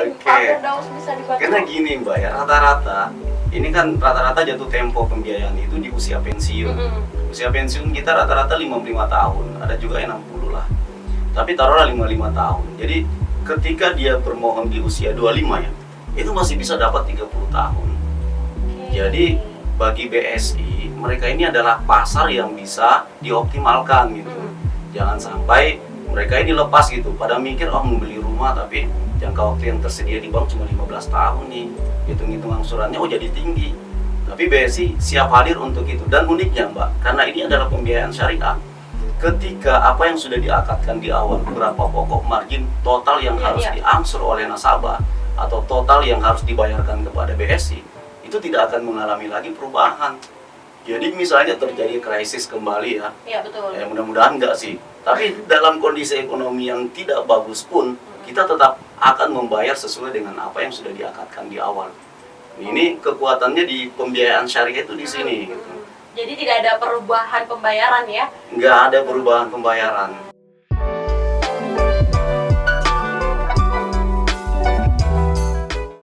mungkin Oke. Pak Firdaus bisa dibantu. Karena gini Mbak ya, ini kan rata-rata jatuh tempo pembiayaan itu di usia pensiun. Usia pensiun kita rata-rata 55 tahun, ada juga yang 60 lah. Tapi taruhlah 55 tahun. Jadi ketika dia bermohon di usia 25 ya, itu masih bisa dapat 30 tahun. Jadi bagi BSI, mereka ini adalah pasar yang bisa dioptimalkan gitu. Jangan sampai mereka ini lepas gitu, pada mikir mau beli rumah tapi jangka waktu yang tersedia di bank cuma 15 tahun nih. Hitung-hitung angsurannya jadi tinggi. Tapi BSI siap hadir untuk itu. Dan uniknya Mbak, karena ini adalah pembiayaan syariah, ketika apa yang sudah diakadkan di awal, berapa pokok margin total yang harus diangsur oleh nasabah atau total yang harus dibayarkan kepada BSI, itu tidak akan mengalami lagi perubahan. Jadi misalnya terjadi krisis kembali ya, betul. Mudah-mudahan enggak sih. Tapi dalam kondisi ekonomi yang tidak bagus pun, kita tetap akan membayar sesuai dengan apa yang sudah diakadkan di awal. Ini kekuatannya di pembiayaan syariah itu di sini. Gitu. Jadi tidak ada perubahan pembayaran ya? Nggak ada perubahan pembayaran.